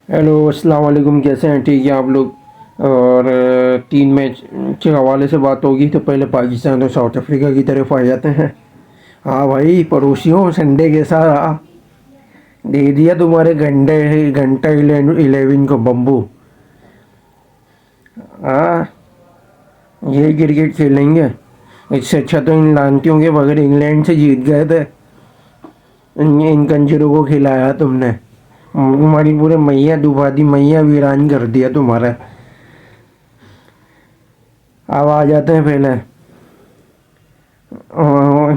Hello, अस्सलाम वालेकुम। कैसे हैं? ठीक है आप लोग? और 3 मैच के हवाले से बात होगी तो पहले पाकिस्तान और साउथ अफ्रीका की तरफ आ जाते हैं। हाँ भाई, पड़ोसियों, संडे कैसा रहा? दे दिया तुम्हारे घंटे घंटा 11 को बम्बू। हाँ, ये क्रिकेट खेलेंगे। इससे अच्छा तो इन लानतियों के बगैर इंग्लैंड से जीत गए थे। इन कंजरों को खिलाया तुमने। तुम्हारी पूरे मैया डुबा दी, मैया वीरान कर दिया तुम्हारा। अब आ जाते हैं पहले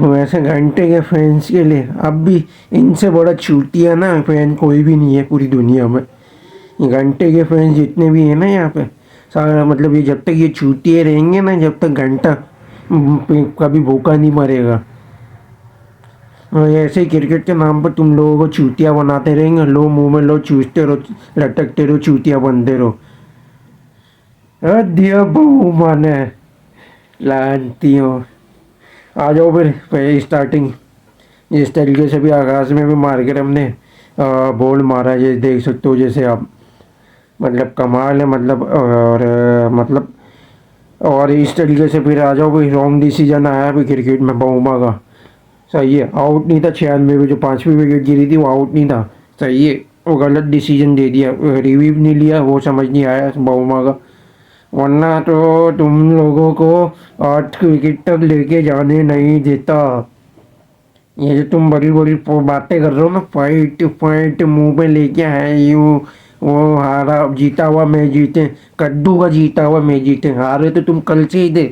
वैसे घंटे के फैंस के लिए। अब भी इनसे बड़ा चूतिया ना फैन कोई भी नहीं है पूरी दुनिया में। ये घंटे के फैंस जितने भी हैं ना यहाँ पे, सारा मतलब ये जब तक ये चूतिए रहेंगे ना, जब तक घंटा कभी भूखा नहीं मरेगा। और ऐसे ही क्रिकेट के नाम पर तुम लोगों को चूतिया बनाते रहेंगे। लो मुंह में लो, चूसते रहो, लटकते रहो, चूतिया बनते रहो। दिया बहू माने लानती हो। आ जाओ फिर पहले स्टार्टिंग। जिस तरीके से भी आगाज़ में भी मार्केट हमने बोल्ड मारा, ये देख सकते हो जैसे आप। मतलब कमाल है, मतलब और मतलब और इस तरीके से फिर आ जाओ। कोई रॉन्ग डिसीजन आया भी क्रिकेट में बहुमा का। सही है, आउट नहीं था 96 में, जो 5वीं विकेट गिरी थी वो आउट नहीं था। सही है, वो गलत डिसीजन दे दिया, रिव्यू नहीं लिया, वो समझ नहीं आया बहुमा का। वरना तो तुम लोगों को 8 विकेट तक लेके जाने नहीं देता। ये जो तुम बड़ी बड़ी बातें कर रहे हो ना, फाइट फाइट मुंह पे लेके आए यूँ, वो हारा जीता हुआ मैच जीते, कद्दू का जीता हुआ मैच जीते। हारे तो तुम कल से ही थे,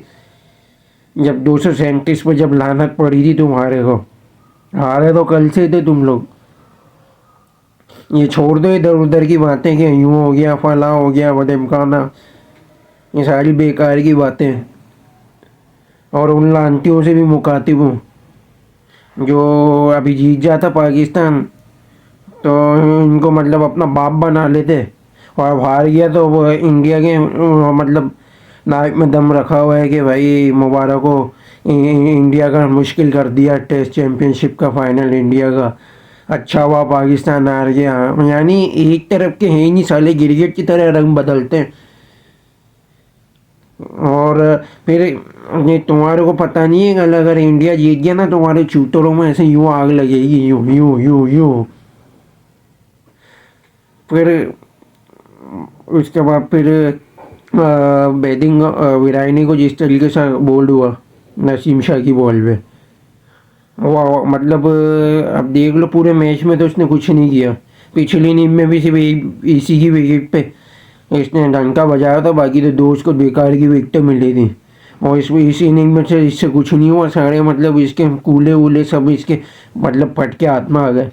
जब 237 पे जब लानत पड़ी थी तुम्हारे को। हारे तो कल से ही थे तुम लोग। ये छोड़ दो इधर उधर की बातें कि यूँ हो गया, फला हो गया, वडेमकाना, ये सारी बेकार की बातें। और उन लानतियों से भी मुखातिब हूँ जो अभी जीत जाता पाकिस्तान तो इनको मतलब अपना बाप बना लेते। और अब हार गया तो वो इंडिया के मतलब नाक में दम रखा हुआ है कि भाई मुबारक हो, इंडिया का मुश्किल कर दिया टेस्ट चैम्पियनशिप का फाइनल इंडिया का। अच्छा हुआ पाकिस्तान हार गया। यानी एक तरफ के हैं ही नहीं साले, गिरगिट की तरह रंग बदलते हैं। और फिर ये तुम्हारे को पता नहीं है, कल अगर इंडिया जीत गया ना, तुम्हारे चूतरों में ऐसे यूँ आग लगेगी, यूँ यूँ यूँ यूँ। फिर उसके बाद फिर बैटिंग विरानी को जिस तरीके से बोल्ड हुआ नसीम शाह की बॉल पे, वो मतलब अब देख लो पूरे मैच में तो उसने कुछ नहीं किया। पिछली इनिंग में भी सिर्फ इसी की विकेट पे इसने डंका बजाया था, बाकी तो दो उसको बेकार की विकेटें मिली थी। और इस इनिंग में से इससे कुछ नहीं हुआ। सारे मतलब इसके कूले वूले सब इसके मतलब फट के हाथ में आ गए।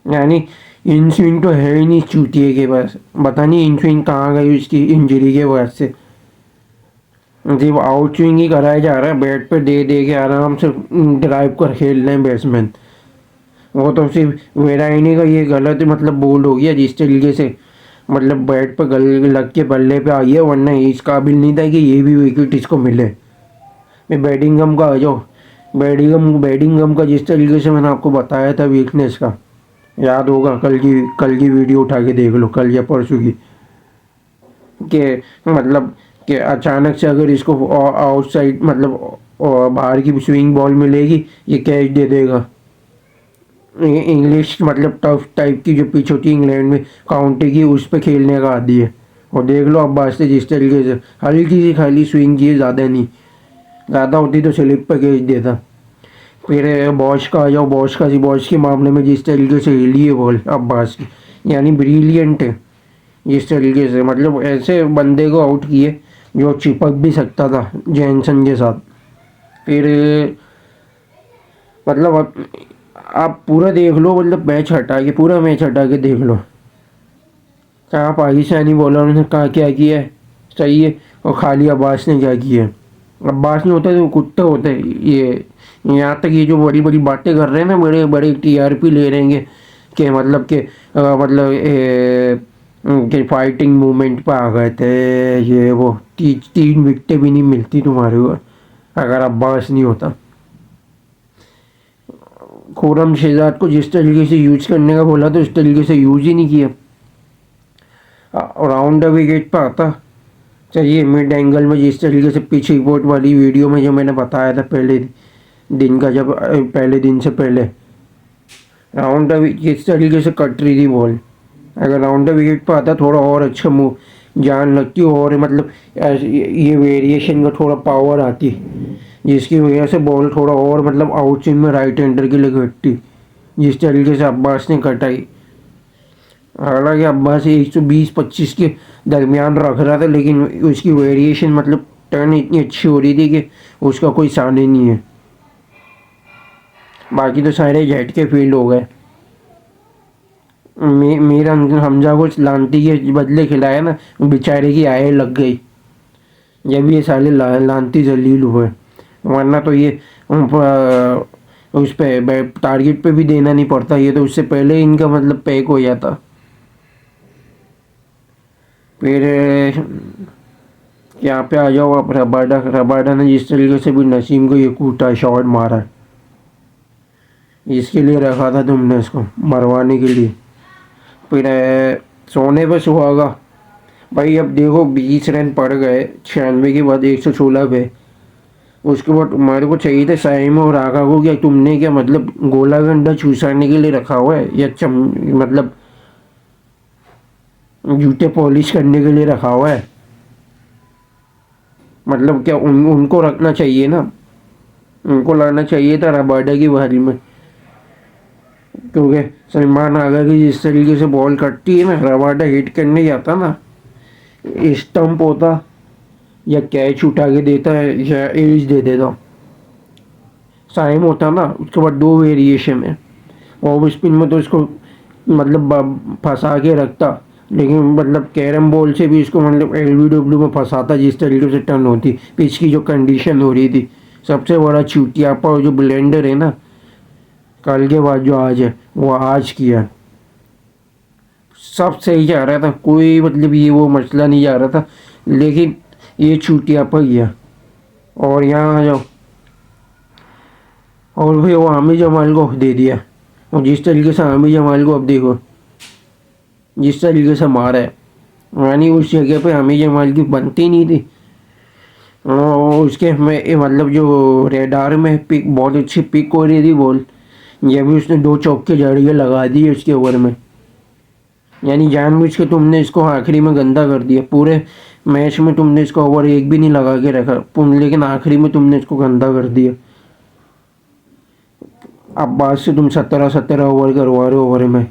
यानी इन स्विंग तो है ही नहीं चूतिए के पास। पता नहीं इन स्विंग कहाँ गई उसकी इंजरी के वजह से। सिर्फ आउट स्विंग ही कराया जा रहा है, बैट पे दे दे के आराम से ड्राइव कर खेल रहे हैं बैट्समैन। वो तो सिर्फ वेराइनी का ये गलत मतलब बोल्ड हो गया जिस तरीके से, मतलब बैट पे गल लग के बल्ले पे आई है, वरना इस काबिल नहीं था कि ये भी विकेट इसको मिले। मैं बैटिंगम का आ जाओ। बैटिंगम का जिस तरीके से मैंने आपको बताया था वीकनेस का, याद होगा कल की वीडियो उठा के देख लो, कल या परसों की। कि मतलब कि अचानक से अगर इसको आउटसाइड मतलब बाहर की स्विंग बॉल मिलेगी, ये कैच दे देगा। इंग्लिश मतलब टफ टाइप की जो पिच होती है इंग्लैंड में काउंटी की, उस पर खेलने का आदी है। और देख लो अब्बास से जिस तरीके से हल्की सी खाली स्विंग चाहिए, ज़्यादा नहीं। ज़्यादा होती तो स्लिप पर कैच देता। फिर बॉश का आ जाओ। बॉश के मामले में जिस तरीके से हिली है बॉल अब्बास की, यानी ब्रिलियंट है। जिस तरीके से मतलब ऐसे बंदे को आउट किए जो चिपक भी सकता था जैनसन के साथ। फिर मतलब आप पूरा देख लो, मतलब मैच हटा के, पूरा मैच हटा के देख लो, कहाँ पाकिस्तानी बॉलर ने कहाँ क्या किया है। सही है। और खाली अब्बास ने क्या किया है। अब्बास नहीं होता तो कुत्ते होते ये। यहाँ तक ये जो बड़ी बड़ी बातें कर रहे हैं ना, बड़े बड़े टीआरपी ले रहे हैं कि मतलब कि मतलब कि फाइटिंग मूवमेंट पे आ गए थे, ये वो 3 विकेटें भी नहीं मिलती तुम्हारे को अगर अब्बास नहीं होता। खुरम शहजाद को जिस तरीके से यूज करने का बोला तो उस तरीके से यूज ही नहीं किया। राउंड द विकेट पर आता चाहिए मिड एंगल में, जिस तरीके से पिच रिपोर्ट वाली वीडियो में जो मैंने बताया था पहले दिन का, जब पहले दिन से पहले राउंड द किस तरीके से कट रही थी बॉल। अगर राउंड द विकेट पर आता थोड़ा और अच्छा मूव जान लगती, और मतलब ये वेरिएशन का थोड़ा पावर आती, जिसकी वजह से बॉल थोड़ा और मतलब आउट स्विंग में राइट हैंडर के लिए घटती, जिस तरीके से अब्बास ने कटाई। हालांकि अब्बास 120-25 के दरमियान रख रहा था, लेकिन उसकी वेरिएशन मतलब टर्न इतनी अच्छी हो रही थी कि उसका कोई साने नहीं है। बाकी तो सारे झटके फील्ड हो गए। मेरा हमजा को लानती के बदले खिलाया ना, बेचारे की आय लग गई जब ये साले लानती जलील हुए, वरना तो ये उस पे टारगेट पे भी देना नहीं पड़ता, ये तो उससे पहले इनका मतलब पैक हो जाता। फिर यहाँ पे आ जाओ आप, रबाडा ने जिस तरीके से भी नसीम को ये कूटा शॉट मारा, इसके लिए रखा था तुमने इसको मरवाने के लिए। फिर सोने पे सुहागा भाई, अब देखो 20 रन पड़ गए 96 के बाद 116 पे। उसके बाद तुम्हारे को चाहिए था साइम और आगा को, क्या तुमने क्या मतलब गोला गंडा चूसाने के लिए रखा हुआ है, या मतलब जूते पॉलिश करने के लिए रखा हुआ है? मतलब क्या उनको रखना चाहिए ना, उनको लाना चाहिए था रबाडा की बारी में, क्योंकि सलमान आगा की जिस तरीके से बॉल कटती है ना, रबाडा हिट करने जाता ना, स्टंप होता या कैच उठा के देता है या एज दे देता। साइम होता ना, उसके बाद दो वेरिएशन है, ऑफ स्पिन में तो इसको मतलब फंसा के रखता, लेकिन मतलब कैरम बॉल से भी इसको मतलब LBW में फंसाता, जिस तरीके से टर्न होती, पिच की जो कंडीशन हो रही थी। सबसे बड़ा चूतियापा जो ब्लेंडर है ना, कल के बाद जो आज है वो आज किया, सब सही जा रहा था, कोई मतलब ये वो मसला नहीं जा रहा था, लेकिन ये चूतियापा किया। और यहाँ आ जाओ, और फिर वो हामिद जमाल को दे दिया, और जिस तरीके से हामिद जमाल को अब देखो जिस तरीके से मारा है, यानी उस जगह पे हामिद जमाल की बनती नहीं थी। और उसके में मतलब जो रेडार में पिक बहुत अच्छी पिक हो रही थी बॉल, ये भी उसने 2 चौके जड़िए लगा दिए उसके ओवर में, यानी जानबूझ के तुमने इसको आखिरी में गंदा कर दिया। पूरे मैच में तुमने इसको ओवर एक भी नहीं लगा के रखा, लेकिन आखिरी में तुमने इसको गंदा कर दिया। अब बाद से तुम 17-17 ओवर करवा रहे हो ओवर में,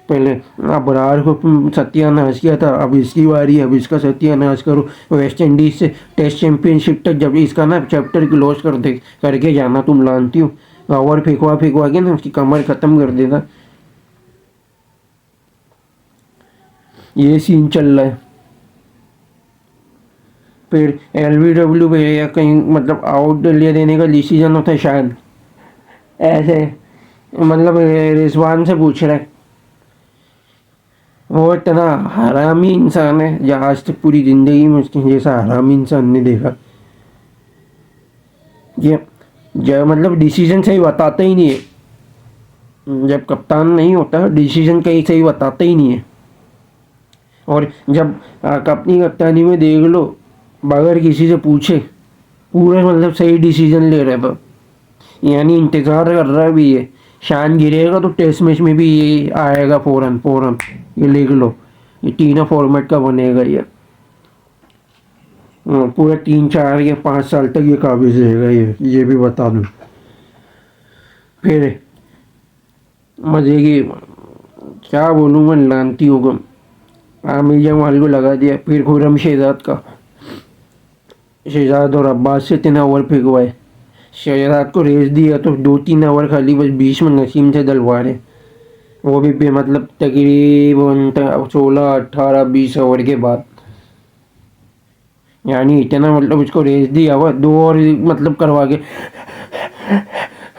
पहले अबरार को सत्यानाश किया था, अब इसकी बारी, अब इसका सत्यानाश करो। वेस्ट इंडीज से टेस्ट चैंपियनशिप तक जब इसका ना चैप्टर क्लोज करके जाना, तुम लानती हो, ओवर फेंकवा के ना उसकी कमर ख़त्म कर देता। ये सीन चल रहा है। फिर LBW पे या कहीं मतलब आउट ले देने का डिसीजन होता है शायद, ऐसे मतलब रिजवान से पूछ रहा है, वो इतना हरामी इंसान है जो आज तक पूरी ज़िंदगी में उसके जैसा हरामी इंसान नहीं देखा। ये जब मतलब डिसीजन सही बताता ही नहीं है, जब कप्तान नहीं होता डिसीजन कहीं सही बताता ही नहीं है, और जब अपनी कप्तानी में देख लो बगैर किसी से पूछे पूरा मतलब सही डिसीजन ले रहा था, यानी इंतज़ार कर रहा है भी ये शान गिरेगा तो टेस्ट मैच में भी ये आएगा फ़ौरन, ये लिख लो, ये तीनों फॉर्मेट का बनेगा ये, पूरे 3-4 या 5 साल तक ये काबिज रहेगा, ये भी बता दूँ। फिर मज़े की क्या बोलूँ मैं, लानती होगा आमिर जमाल को लगा दिया। फिर खुर्रम शहजाद और अब्बास से 3 ओवर फेंकवाए, शहजाद को रेस दिया तो 2-3 ओवर खाली बस बीच में नसीम से डलवा रहे, वो भी मतलब तकरीबन 16-18-20 ओवर के बाद, यानी इतना मतलब उसको रेस दिया हुआ 2 ओवर मतलब करवा के,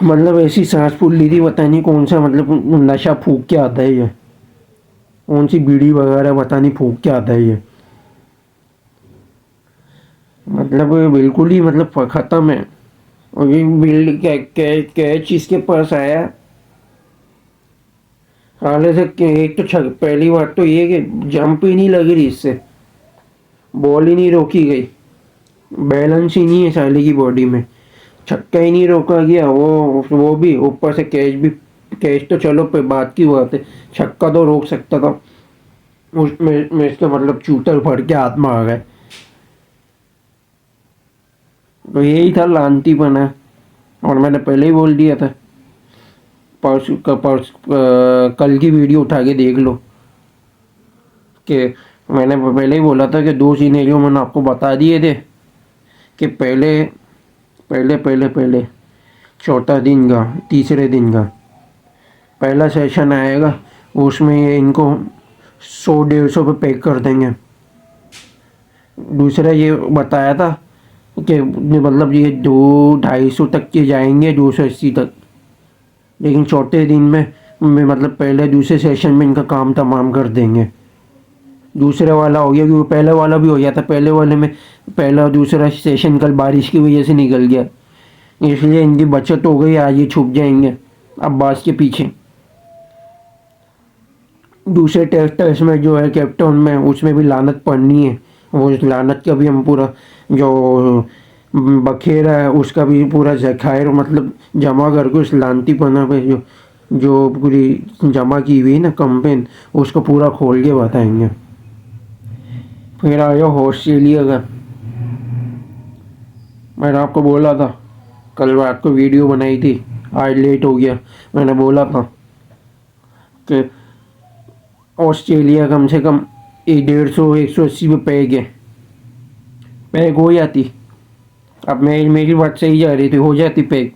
मतलब ऐसी सांस फूल ली थी, पता नहीं कौन सा मतलब नशा फूक के आता है ये, कौन सी बीड़ी वगैरह पता नहीं फूक के आता है ये, मतलब बिल्कुल ही मतलब ख़त्म है। और ये कैच इसके पास आया, हालांकि एक तो पहली बात तो ये कि जंप ही नहीं लग रही इससे, बॉल ही नहीं रोकी गई, बैलेंस ही नहीं है साले की बॉडी में, छक्का ही नहीं रोका गया, वो भी ऊपर से कैच भी, कैच तो चलो पे बात की बात है, छक्का तो रोक सकता था, उसमें इसका मतलब चूतर फड़ के हाथ में आ गए। तो यही था लानती बना, और मैंने पहले ही बोल दिया था। कल की वीडियो उठा के देख लो कि मैंने पहले ही बोला था कि दो सिनेरियो मैंने आपको बता दिए थे कि पहले पहले पहले पहले चौथा दिन का, तीसरे दिन का पहला सेशन आएगा, उसमें ये इनको 100-150 पे पैक कर देंगे। दूसरा ये बताया था कि मतलब ये 200-250 तक के जाएंगे, 280 तक, लेकिन चौथे दिन में मतलब पहले दूसरे सेशन में इनका काम तमाम कर देंगे। दूसरे वाला हो गया क्योंकि पहले वाला भी हो गया था, पहले वाले में पहला दूसरा सेशन कल बारिश की वजह से निकल गया, इसलिए इनकी बचत हो गई, आज ये छुप जाएंगे अब्बास के पीछे। दूसरे टेस्ट में जो है कैप्टन में, उसमें भी लानत पड़नी है, वो लानत का भी हम पूरा जो बखेरा है उसका भी पूरा जखायर मतलब जमा करके उस लानती पना पे जो जो पूरी जमा की हुई ना कंपेन, उसको पूरा खोल के बताएंगे। फिर आया ऑस्ट्रेलिया का, मैंने आपको बोला था, कल रात को वीडियो बनाई थी, आज लेट हो गया। मैंने बोला था कि ऑस्ट्रेलिया कम से कम 150-180 पे पैक हो जाती। अब मेरी बात सही जा रही थी, हो जाती पैक।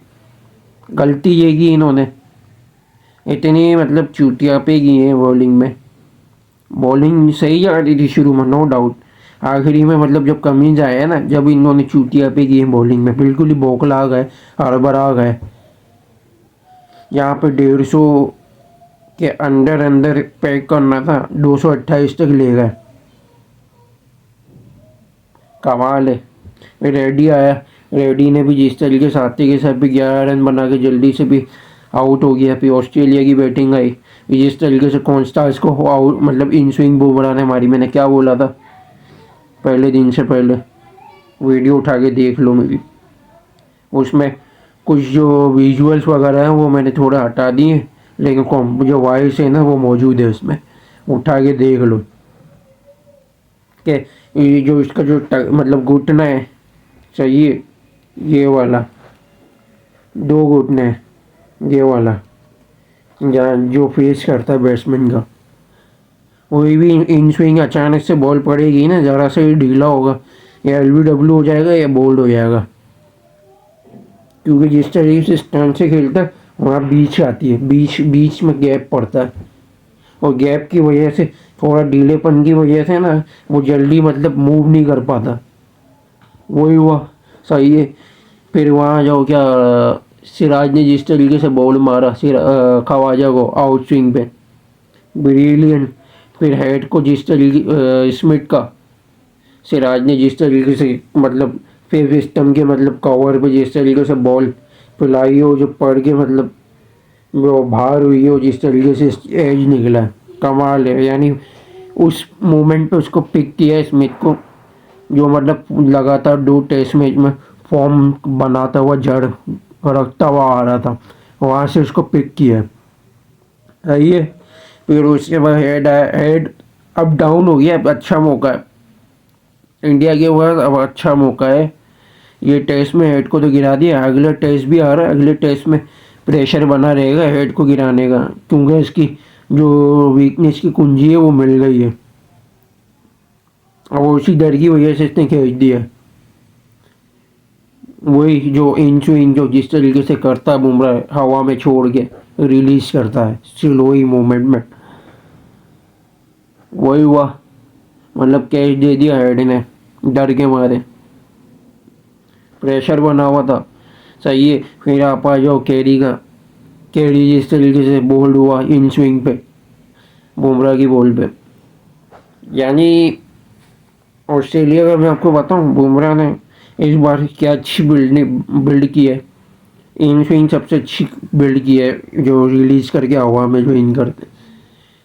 गलती ये की इन्होंने, इतनी मतलब चूतिया पे की है बॉलिंग में। बॉलिंग सही जा रही थी शुरू में, नो डाउट, आखिरी में मतलब जब कमीज आया ना, जब इन्होंने चूतिया पे की है बॉलिंग में, बिल्कुल ही बौखला गए, हड़बड़ा गए। यहाँ पे 150 के अंदर अंदर पैक करना था, 228 तक ले गए, कमाल है। रेडी आया, रेडी ने भी जिस तरीके से आते के साथ भी 11 रन बना के जल्दी से भी आउट हो गया। फिर ऑस्ट्रेलिया की बैटिंग आई, जिस तरीके से कॉन्स्टार्स को आउट मतलब इन स्विंग बुमराह ने मारी। मैंने क्या बोला था पहले दिन से पहले, वीडियो उठा के देख लो मेरी, उसमें कुछ जो विजुअल्स वगैरह हैं वो मैंने थोड़ा हटा दिए, लेकिन जो वॉइस है ना वो मौजूद है उसमें, उठा के देख लो कि ये जो इसका जो मतलब घुटना है, सही है, ये वाला 2 घुटने हैं, ये वाला जहाँ जो फेस करता है बैट्समैन का, वही भी इन स्विंग अचानक से बॉल पड़ेगी ना, ज़रा से ही ढीला होगा, या LBW हो जाएगा या बोल्ड हो जाएगा, क्योंकि जिस तरीके से स्टंट से खेलता है वहाँ बीच आती है, बीच में गैप पड़ता है, और गैप की वजह से थोड़ा ढीलेपन की वजह से ना वो जल्दी मतलब मूव नहीं कर पाता, वही हुआ, सही है। फिर वहाँ जाओ क्या, सिराज ने जिस तरीके से बॉल मारा खवाजा को आउट स्विंग पे, ब्रिलियंट। फिर हेड को जिस तरीके स्मिथ का, सिराज ने जिस तरीके से मतलब फिर स्टम्प के मतलब कवर पे जिस तरीके से बॉल पिलाई हो, जो पड़ के मतलब वो बाहर हुई हो, जिस तरीके से एज निकला, कमाल है। यानी उस मोमेंट पे उसको पिक किया स्मिथ को, जो मतलब लगातार 2 टेस्ट मैच में फॉर्म बनाता हुआ जड़ रखता हुआ आ रहा था, वहाँ से उसको पिक किया, सही है। फिर उसके बाद हेड अब डाउन हो गया, अब अच्छा मौका है इंडिया के पास, अब अच्छा मौका है। ये टेस्ट में हेड को तो गिरा दिया, अगले टेस्ट भी आ रहा है, अगले टेस्ट में प्रेशर बना रहेगा हेड को गिराने का, क्योंकि इसकी जो वीकनेस की कुंजी है वो मिल गई है, और उसी डर की वजह से इसने खींच दिया। वही जो इन स्विंग जो जिस तरीके से करता है बुमराह, हवा में छोड़ के रिलीज करता है स्लोई मूवमेंट में, वही हुआ, मतलब कैच दे दिया हेड ने डर के मारे, प्रेशर बना हुआ था, सही है। फिर आप आ जाओ कैरी जिस तरीके से बोल्ड हुआ इन स्विंग पे, बुमराह की बॉल पे। यानी ऑस्ट्रेलिया का मैं आपको बताऊं, बुमराह ने इस बार क्या अच्छी बिल्ड की है, इन स्विंग सबसे अच्छी बिल्ड की है, जो रिलीज करके हवा में जो इन करते,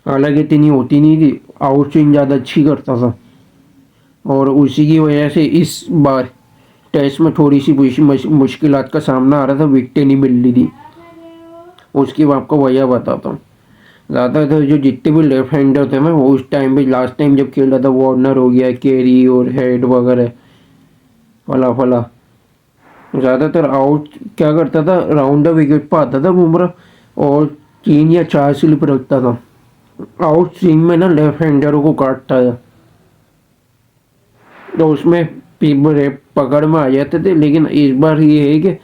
हालांकि इतनी होती नहीं थी, आउट स्विंग ज़्यादा अच्छी करता था और उसी की वजह से इस बार टेस्ट में थोड़ी सी मुश्किलात का सामना आ रहा था, विकेटें नहीं मिल रही थी। उसकी मैं आपको वजह बताता हूँ। ज़्यादातर जो जितने भी लेफ्ट हैंडर थे ना, वो उस टाइम पे लास्ट टाइम जब खेल रहा था, वार्नर हो गया, केरी और हेड वगैरह फला फला, ज़्यादातर आउट क्या करता था, राउंड द विकेट पर आता था बुमराह और 3 या 4 स्लिप रखता था। आउट स्विंग में ना लेफ्ट हैंडरों को काटता था, तो उसमें पकड़ में आ जाते थे। लेकिन इस बार ये है कि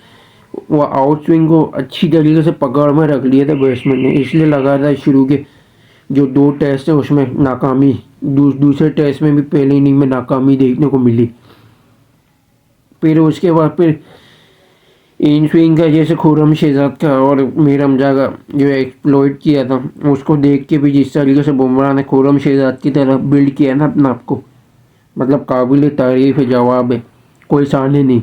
वो आउट स्विंग को अच्छी तरीके से पकड़ में रख लिया था बैट्समैन ने, इसलिए लगा था शुरू के जो 2 टेस्ट है उसमें नाकामी, दूसरे टेस्ट में भी पहले इनिंग में नाकामी देखने को मिली। फिर उसके बाद फिर इन स्विंग का जैसे खुर्रम शेजाद का और मीर हमजा का जो एक्सप्लॉइट किया था, उसको देख के भी जिस तरीके से बुमराह ने खुर्रम शेजाद की तरह बिल्ड किया ना अपना आपको, मतलब काबिल तारीफ है, जवाब है, कोई साने नहीं।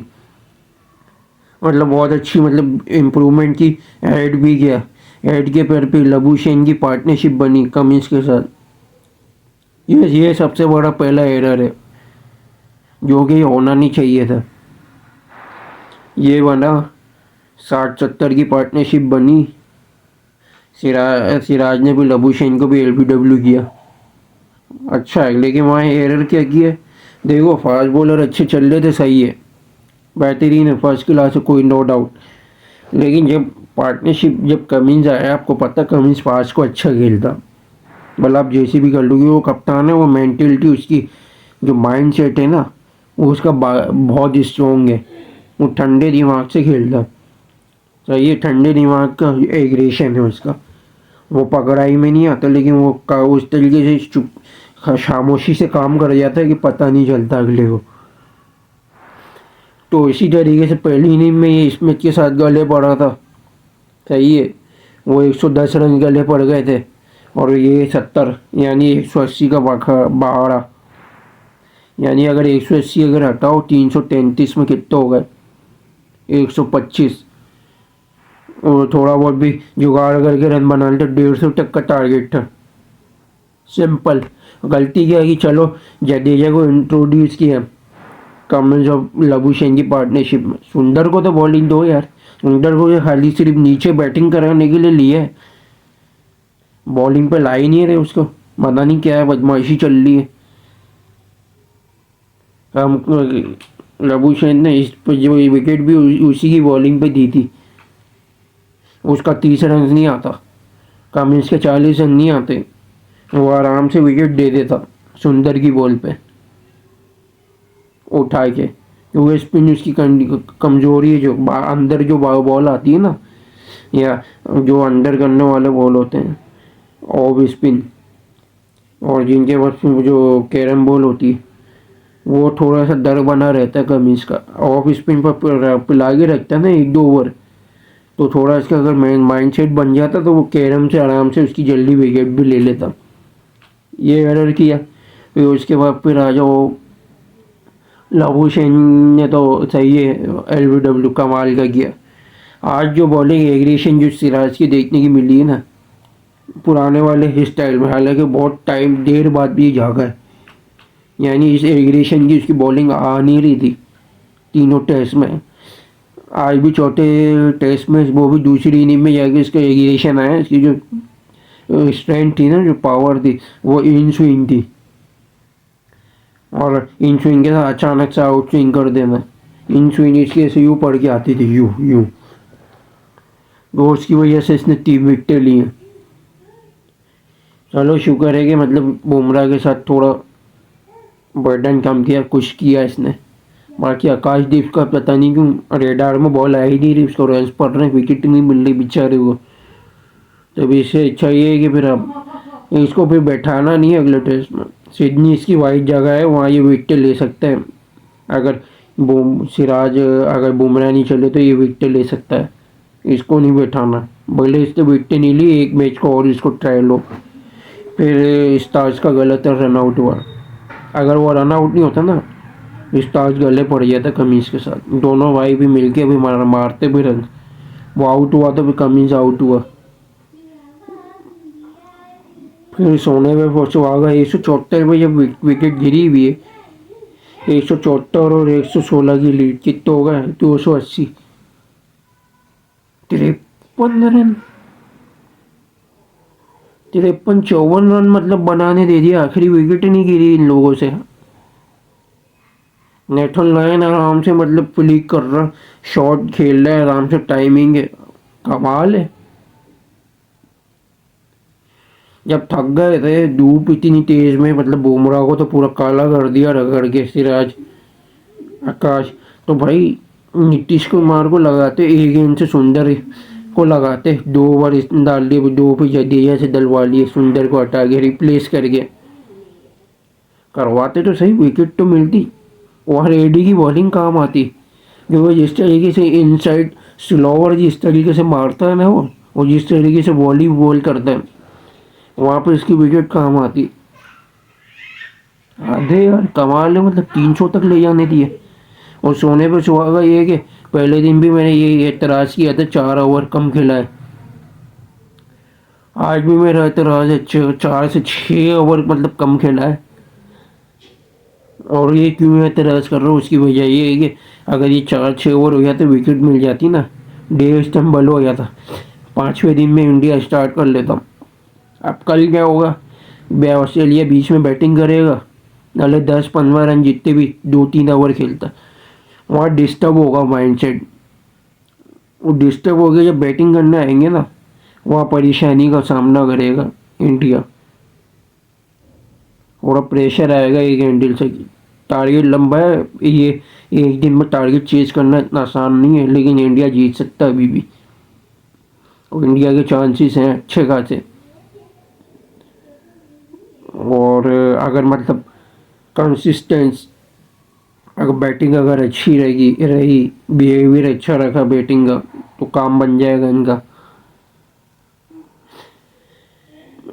मतलब बहुत अच्छी, मतलब इम्प्रूवमेंट की, ऐड भी किया। ऐड के पर फिर लबूशेन की पार्टनरशिप बनी कमिंस के साथ। ये सबसे बड़ा पहला एरर है जो कि होना नहीं चाहिए था। ये बना 60-70 की पार्टनरशिप बनी, सिराज ने भी लबूशेन को भी एलबीडब्ल्यू किया, अच्छा है। लेकिन वहाँ एरर क्या किया, देखो फास्ट बॉलर अच्छे चल रहे थे, सही है, बेहतरीन है, फर्स्ट क्लास है, कोई नो डाउट। लेकिन जब पार्टनरशिप, जब कमिंस आया, आपको पता कमिंस फास्ट को अच्छा खेलता, मतलब आप जैसे भी कर लोगे, वो कप्तान है, वो मेंटेलिटी उसकी, जो माइंड सेट है ना, वो उसका बहुत स्ट्रॉन्ग है, वो ठंडे दिमाग से खेलता। तो ये ठंडे दिमाग का एग्रेशन है उसका, वो पकड़ाई में नहीं आता, लेकिन वो उस तरीके से चुप खामोशी से काम कर जाता है कि पता नहीं चलता अगले को। तो इसी तरीके से पहली इनिंग में ये स्मिथ के साथ गले पड़ा था, सही है, वो 110 रन गले पड़ गए थे और ये 70, यानी 180 का बाड़ा, यानी अगर 180 अगर हटाओ 333 में कितने हो गए, 125, और थोड़ा बहुत भी जुगाड़ करके रन बनाने तो 150 तक का टारगेट था। सिंपल। गलती क्या है कि चलो जडेजा को इंट्रोड्यूस किया कमिंस और लबूशेन की पार्टनरशिप में, सुंदर को तो बॉलिंग दो यार, सुंदर को ये खाली सिर्फ नीचे बैटिंग कराने के लिए लिया है, बॉलिंग पे ला ही नहीं रहे उसको, पता नहीं क्या है, बदमाशी चल रही है। हम लबूशेन ने इस पर जो विकेट भी उसी की बॉलिंग पे दी थी, उसका 30 रन नहीं आता, कमिंस के 40 रन नहीं आते, वो आराम से विकेट दे देता सुंदर की बॉल पे उठा के, क्योंकि स्पिन उसकी कमजोरी है, जो अंदर जो बॉल आती है ना, या जो अंदर करने वाले बॉल होते हैं ऑफ स्पिन, और जिनके पास जो कैरम बॉल होती है, वो थोड़ा सा डर बना रहता है कमिंस का, ऑफ स्पिन पर पिला के रखता है ना 1-2 ओवर, तो थोड़ा इसका अगर माइंड सेट बन जाता तो वो कैरम से आराम से उसकी जल्दी विकेट भी ले लेता। ये एरर किया। फिर उसके बाद फिर आ जाओ, लबूशेन ने तो सही है, एलबीडब्ल्यू कमाल का किया। आज जो बॉलिंग एग्रेशन जो सिराज की देखने की मिली है ना, पुराने वाले स्टाइल में, हालांकि बहुत टाइम देर बाद भी जागा है, यानी इस एग्रेशन की उसकी बॉलिंग आ नहीं रही थी तीनों टेस्ट में। आज भी चौथे टेस्ट में वो भी दूसरी इनिंग में जाके इसका एग्रेशन आया, इसकी जो स्ट्रेंथ थी ना, जो पावर थी, वो इन स्विंग थी, और इन स्विंग के साथ अचानक से आउट स्विंग कर देना, इन स्विंग इसके ऐसे यूँ पड़ के आती थी, यूँ यूँ, तो उसकी वजह से इसने 3 विकेटें ली हैं। चलो शुक्र है कि मतलब बुमराह के साथ थोड़ा बर्डन कम किया, कुछ किया इसने। बाकी आकाशदीप का पता नहीं क्यों रेडार में बॉल आ ही नहीं रही, उसको रन पड़ रहे हैं, विकेट नहीं मिल रही बेचारे को। तो इससे अच्छा ये है कि फिर अब इसको फिर बैठाना नहीं है अगले टेस्ट में। सिडनी इसकी वाइड जगह है, वहाँ ये विकेट ले सकते हैं, अगर सिराज अगर बुमराह नहीं चले तो ये विकेट ले सकता है, इसको नहीं बैठाना। भले इसने विकेट नहीं ली, एक मैच को और इसको ट्राई लो। फिर स्टार्स का गलत रन आउट हुआ, अगर वो रन आउट नहीं होता ना, स्टार्स गले पड़ जाता कमिंस के साथ, दोनों भाई भी मिलके भी मारते भी रन, वो आउट हुआ तो भी कमिंस आउट हुआ। फिर सोने पे पहुँचवागा 174 पे जब विकेट गिरी हुई है। 174 और 116 की लीड कितना होगा? 280। 53 रन, 53-54 रन मतलब बनाने दे दिया। आखिरी विकेट नहीं गिरी इन लोगों से। नेथन लायन आराम से मतलब फ्लिक कर रहा, शॉट खेल रहा है आराम से, टाइमिंग है, कमाल है। जब थक गए थे धूप इतनी तेज में, मतलब बुमराह को तो पूरा काला कर दिया रगड़ के सिराज आकाश। तो भाई नीतीश कुमार को लगाते, एक गेंद से सुंदर को लगाते, 2 ओवर डाल दिए, 2 पे जडेजा से डलवा लिए, सुंदर को हटा के रिप्लेस करके करवाते तो सही, विकेट तो मिलती। वहाँ रेडी की बॉलिंग काम आती, जो जिस तरीके से इनसाइड स्लोवर जिस तरीके से मारता है ना वो, और जिस तरीके से बॉल करता है, वहाँ पर इसकी विकेट काम आती। आधे यार कमाल है, मतलब 300 तक ले जाने दिए। और सोने पे सुहागा ये कि पहले दिन भी मैंने ये एतराज़ किया था 4 ओवर कम खेला है। आज भी मेरा एतराज़ है 4 से 6 ओवर मतलब कम खेला है। और ये क्यों एतराज़ कर रहा हूँ, उसकी वजह ये है कि अगर ये 4-6 ओवर हो जाते विकेट मिल जाती ना, डेव स्टम्बल हो जाता, 5वें दिन में इंडिया स्टार्ट कर लेता। अब कल क्या होगा, ऑस्ट्रेलिया बीच में बैटिंग करेगा, नाले 10-15 रन जीतते भी 2-3 ओवर खेलता, वहाँ डिस्टर्ब होगा माइंडसेट। वो डिस्टर्ब हो गया, जब बैटिंग करने आएंगे ना वहाँ परेशानी का सामना करेगा इंडिया। थोड़ा प्रेशर आएगा एक हैंडल से, टारगेट लंबा है ये, एक दिन में टारगेट चेज करना इतना आसान नहीं है, लेकिन इंडिया जीत सकता है अभी भी, और इंडिया के चांसेस हैं अच्छे खासे। और अगर मतलब कंसिस्टेंस, अगर बैटिंग अगर अच्छी रही, बिहेवियर अच्छा रखा बैटिंग का, तो काम बन जाएगा इनका।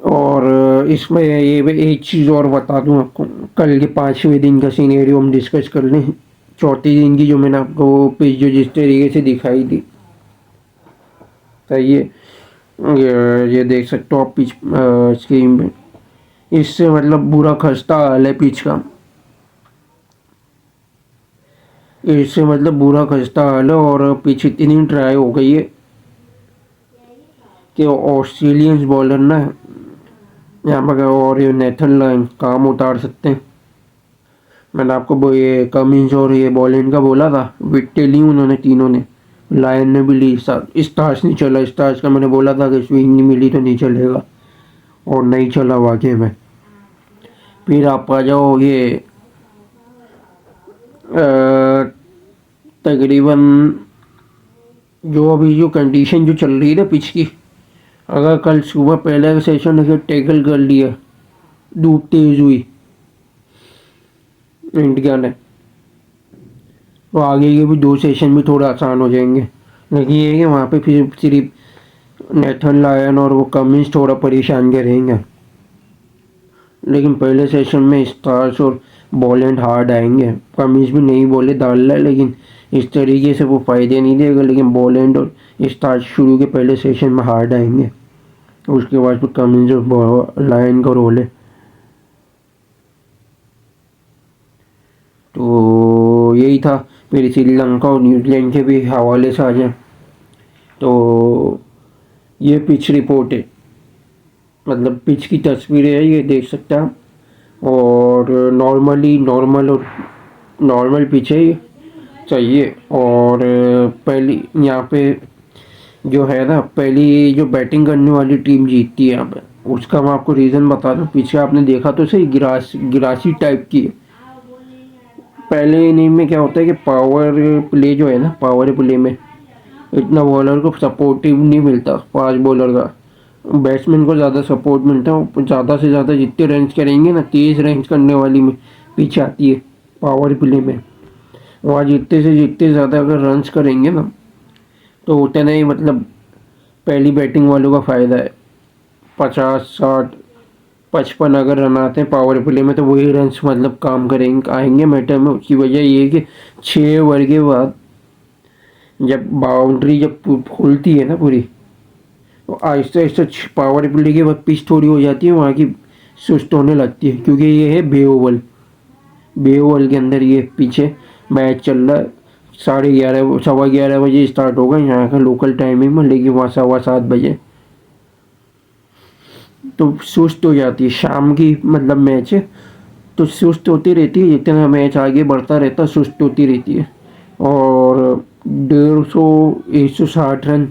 और इसमें ये एक चीज़ और बता दूं आपको, कल के 5वें दिन का सीनेरियो हम डिस्कस कर लें। चौथे दिन की जो मैंने आपको पिच जो जिस तरीके से दिखाई थी, तो ये देख सकते हो आप पिच स्क्रीन में, इससे मतलब बुरा खस्ता हाल है पिच का, इससे मतलब बुरा खस्ता हाल है। और पिच इतनी ड्राई हो गई है कि ऑस्ट्रेलियंस बॉलर ना यहाँ पर और ये नेथन लायन काम उतार सकते हैं। मैंने आपको वो ये कमिंस और ये बॉलिंग का बोला था, विकेट ली उन्होंने तीनों ने, लायन ने भी ली, स्टार्स नहीं चला, स्टार्स का मैंने बोला था कि स्विंग नहीं मिली तो नहीं चलेगा, और नहीं चला वाकई में। फिर आप आ जाओ ये तकरीबन जो अभी जो कंडीशन जो चल रही है ना पिच की, अगर कल सुबह पहले का सेशन अगर टैकल कर लिया, धूप तेज हुई इंडिया ने, तो आगे के भी 2 सेशन भी थोड़ा आसान हो जाएंगे। लेकिन ये है कि वहाँ पे फिर सिर्फ नेथन लायन और वो कमिंस थोड़ा परेशान करेंगे, लेकिन पहले सेशन में स्टार्स और बॉलैंड हार्ड आएंगे। कमिंस भी नहीं बोले डाल रहा है, लेकिन इस तरीके से वो फ़ायदे नहीं देगा, लेकिन बॉलैंड और स्टार्स शुरू के पहले सेशन में हार्ड आएंगे, उसके बाद फिर कमिंस और लायन का रोल है। तो यही था। फिर श्रीलंका और न्यूजीलैंड के भी हवाले से आ जाए तो ये पिच रिपोर्ट है, मतलब पिच की तस्वीरें है, ये देख सकते हैं आप। और नॉर्मल पिच है ये, चाहिए। और पहली यहाँ पे जो है ना, पहली जो बैटिंग करने वाली टीम जीतती है यहाँ पे, उसका मैं आपको रीज़न बता दूँ। पीछे आपने देखा तो सही, गिरासी टाइप की है। पहले इनिंग में क्या होता है कि पावर प्ले जो है ना, पावर प्ले में इतना बॉलर को सपोर्टिव नहीं मिलता, फास्ट बॉलर का, बैट्समैन को ज़्यादा सपोर्ट मिलता है। ज़्यादा से ज़्यादा जितने रन्स करेंगे ना, 30 रन्स करने वाली में पिच आती है पावर प्ले में, वहाँ जितने ज़्यादा अगर रन्स करेंगे ना, तो उतना ही मतलब पहली बैटिंग वालों का फ़ायदा है। 50, 60, 55 अगर रन आते हैं पावर प्ले में, तो वही रन्स मतलब काम करेंगे, आएंगे मैटर में। उसकी वजह ये है कि 6 ओवर के बाद जब बाउंड्री जब खुलती है ना पूरी, तो आहिस्ता आहिस्ता पावर प्ले के बाद पिच थोड़ी हो जाती है वहाँ की, सुस्त होने लगती है, क्योंकि ये है बे ओवल। बे ओवल के अंदर ये पीछे मैच चल रहा है। 11:30 11:15 बजे स्टार्ट होगा यहाँ का लोकल टाइमिंग में, लेकिन वहाँ 7:15 बजे। तो सुस्त हो जाती है शाम की, मतलब मैच है तो सुस्त होती रहती है, जितना मैच आगे बढ़ता रहता सुस्त होती रहती है। और 150 160 रन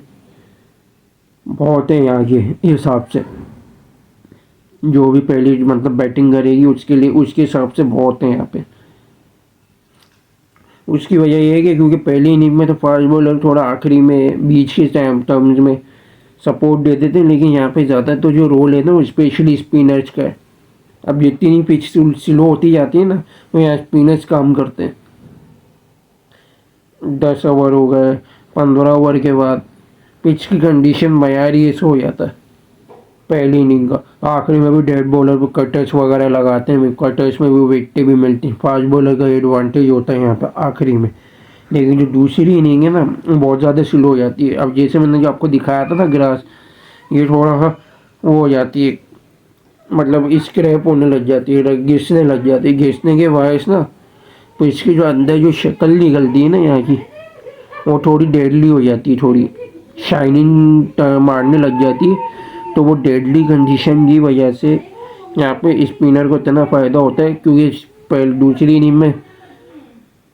बहुत है यहाँ के हिसाब से, जो भी पहली मतलब बैटिंग करेगी उसके लिए, उसके हिसाब से बहुत है यहाँ पे। उसकी वजह यह है कि क्योंकि पहली इनिंग में तो फास्ट बॉलर थोड़ा आखिरी में बीच के टाइम टर्म्स में सपोर्ट देते थे, लेकिन यहाँ पे ज़्यादा तो जो रोल है ना वो स्पेशली स्पिनर्स का है। अब जितनी पिच स्लो होती जाती है ना, तो यहाँ स्पिनर्स काम करते हैं। 10 ओवर हो गए, 15 ओवर के बाद पिच की कंडीशन बयारी ऐसे हो जाता है पहली इनिंग का। आखिरी में भी डेड बॉलर पर कटर्स वगैरह लगाते हैं, कटर्स में भी विकेटें भी मिलती हैं, फास्ट बॉलर का एडवांटेज होता है यहाँ पर आखिरी में। लेकिन जो दूसरी इनिंग है ना बहुत ज़्यादा स्लो हो जाती है। अब जैसे मैंने जो आपको दिखाया था ना ग्रास, ये थोड़ा सा वो हो जाती है, मतलब स्क्रैप होने लग जाती है, घिसने लग जाती है। घिसने के बायस ना तो इसकी जो अंदर जो शक्ल निकलती है ना यहाँ की, वो थोड़ी डेडली हो जाती है, थोड़ी शाइनिंग मारने लग जाती है। तो वो डेडली कंडीशन की वजह से यहाँ पे स्पिनर को इतना फ़ायदा होता है, क्योंकि पहले दूसरी इनिंग में,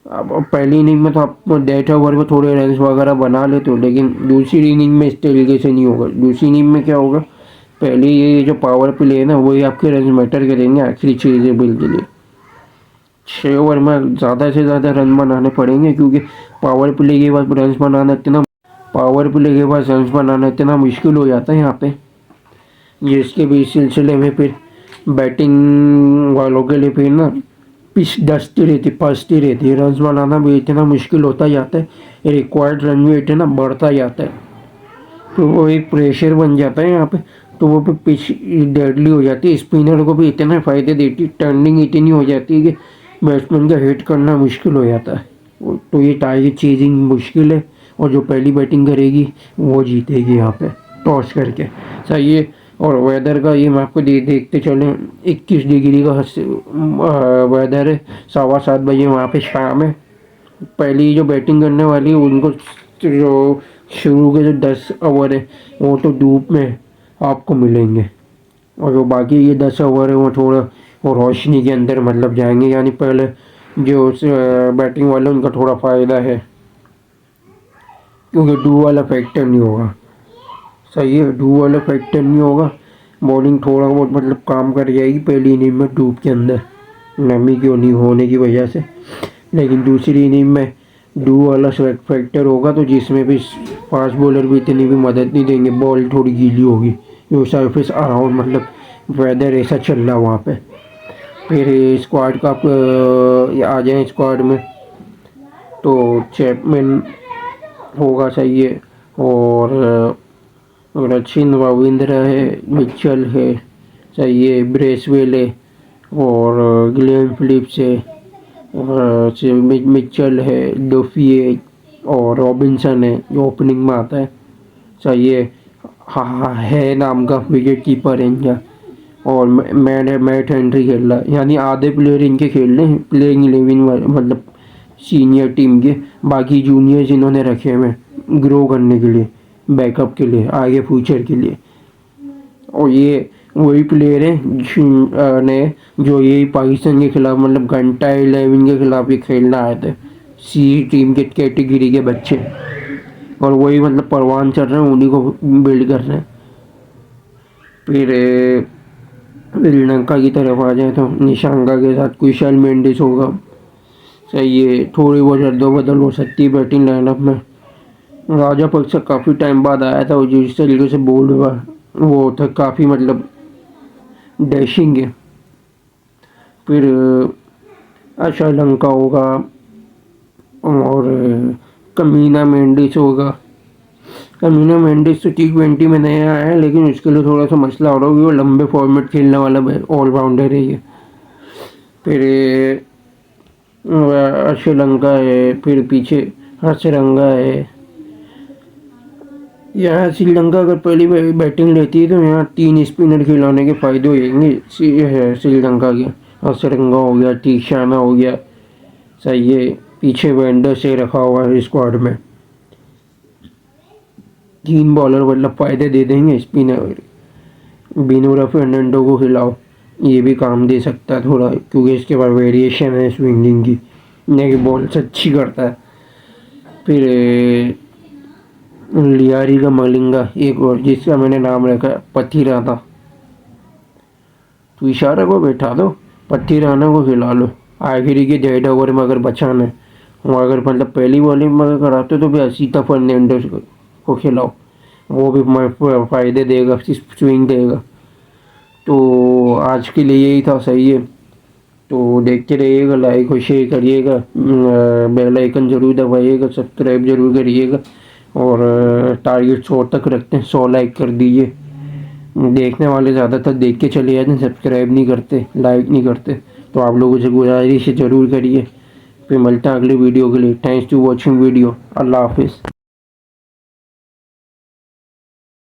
अब पहली इनिंग में तो आप 1.5 ओवर में थोड़े रन वगैरह बना लेते हो, लेकिन दूसरी इनिंग में इस तरीके से नहीं होगा। दूसरी इनिंग में क्या होगा, पहले ये जो पावर प्ले है ना वही आपके रन मैटर करेंगे आखिरी 6 के लिए। 6 ओवर में ज़्यादा से ज़्यादा रन बनाने पड़ेंगे, क्योंकि पावर प्ले के बाद रन बनाना इतना पावर प्ले के बाद रन बनाना इतना मुश्किल हो जाता है यहाँ पे, जिसके भी सिलसिले में फिर बैटिंग वालों के लिए फिर ना पिच डसती रहती, पसती रहती है, रन बनाना भी इतना मुश्किल होता जाता है, रिक्वायर्ड रन रेट है ना बढ़ता जाता है। तो वो एक प्रेशर बन जाता है यहाँ पे, तो वो पिच डेडली हो जाती है। स्पिनर को भी इतने फ़ायदे देती है, टर्निंग इतनी हो जाती है कि बैट्समैन का हिट करना मुश्किल हो जाता है। तो ये टारगेट चेजिंग मुश्किल है, और जो पहली बैटिंग करेगी वो जीतेगी यहाँ पे टॉस करके। सही है। और वेदर का ये मैं आपको देखते चलें, 21 डिग्री का वेदर है। 7:15 बजे वहाँ पे शाम है। पहली जो बैटिंग करने वाली है उनको जो शुरू के जो 10 ओवर है वो तो धूप में आपको मिलेंगे, और जो बाकी ये 10 ओवर है वो थोड़ा वो रोशनी के अंदर मतलब जाएंगे, यानी पहले जो बैटिंग वाले उनका थोड़ा फ़ायदा है, क्योंकि डू वाला फैक्टर नहीं होगा। सही है, डू वाला फैक्टर नहीं होगा। बॉलिंग थोड़ा बहुत मतलब काम कर जाएगी पहली इनिंग में धूप के अंदर, नमी क्यों नहीं होने की वजह से। लेकिन दूसरी इनिंग में डू वाला फैक्टर होगा, तो जिसमें भी फास्ट बॉलर भी इतनी भी मदद नहीं देंगे, बॉल थोड़ी गीली होगी, जो सरफेस अराउंड मतलब वेदर ऐसा चल रहा वहाँ पे। फिर स्क्वाड का आप आ जाए स्क्वाड में, तो चैपमैन होगा, सही है, और रचिन रविंद्र है, मिचल है, सही है, ब्रेसवेल है, और ग्लेन फिलिप्स है, मिचल है, डफी है, और रॉबिन्सन है जो ओपनिंग में आता है, सही है। हाँ है नाम का विकेट कीपर है इनका, और मैट हेनरी खेल रहा है, यानी आधे प्लेयर इनके खेल रहे हैं प्लेइंग 11 मतलब सीनियर टीम के। बाकी जूनियर्स इन्होंने रखे हुए ग्रो करने के लिए, बैकअप के लिए, आगे फ्यूचर के लिए। और ये वही प्लेयर है ने जो ये पाकिस्तान के खिलाफ मतलब घंटा 11 के खिलाफ ये खेलना आए थे, सी टीम के कैटेगरी के बच्चे, और वही मतलब परवान चढ़ रहे हैं, उन्हीं को बिल्ड कर रहे हैं। फिर श्रीलंका की तरफ आ जाए तो निशांका के साथ कुशल मेंडिस होगा, सही है। थोड़ी बहुत अदल बदल हो सकती है बैटिंग लाइनअप में। राजापक्सा काफ़ी टाइम बाद आया था, और जिस तरीके से बोल्ड हुआ वो था काफ़ी मतलब डैशिंग है। फिर श्रीलंका होगा, और कमीना मेंडिस होगा। कमीना मेंडिस तो T20 में नया आया है, लेकिन उसके लिए थोड़ा सा मसला हो रहा है, वो लंबे फॉर्मेट खेलने वाला ऑलराउंडर है ये। फिर श्रीलंका है, फिर पीछे हसरंगा है, यहाँ श्रीलंका अगर पहली बैटिंग लेती है तो यहाँ 3 स्पिनर खिलाने के फायदे होंगे श्रीलंका के। असरंगा हो गया, तीक्षाना हो गया, सही है। पीछे वेंडर से रखा हुआ है स्क्वाड में। 3 बॉलर मतलब फायदे दे देंगे। स्पिनर बिनोरा फर्नांडो को खिलाओ, ये भी काम दे सकता है थोड़ा, क्योंकि इसके पास वेरिएशन है स्विंगिंग की, नेक बॉल्स अच्छी करता है। फिर लियारी का मलिंगा एक और, जिसका मैंने नाम रखा है पथिराना। तो इशारा को बैठा दो, पथिराना को खिला लो। आखिरी के 1.5 ओवर में अगर बचाना है, और अगर मतलब पहली बॉलिंग में अगर कराते तो भी असीता फर्नांडिस को खिलाओ, वो भी फायदे देगा, स्विंग देगा। तो आज के लिए यही था, सही है। तो देखते रहिएगा, लाइक और शेयर करिएगा, बेल आइकन जरूर दबाइएगा, सब्सक्राइब जरूर करिएगा। और टारगेट 100 तक रखते हैं, 100 लाइक कर दीजिए। देखने वाले ज़्यादातर देख के चले जाते हैं, सब्सक्राइब नहीं करते, लाइक नहीं करते। तो आप लोगों से गुजारिश है ज़रूर करिए। फिर मिलता है अगले वीडियो के लिए। Thanks to watching video. अल्लाह हाफिज़।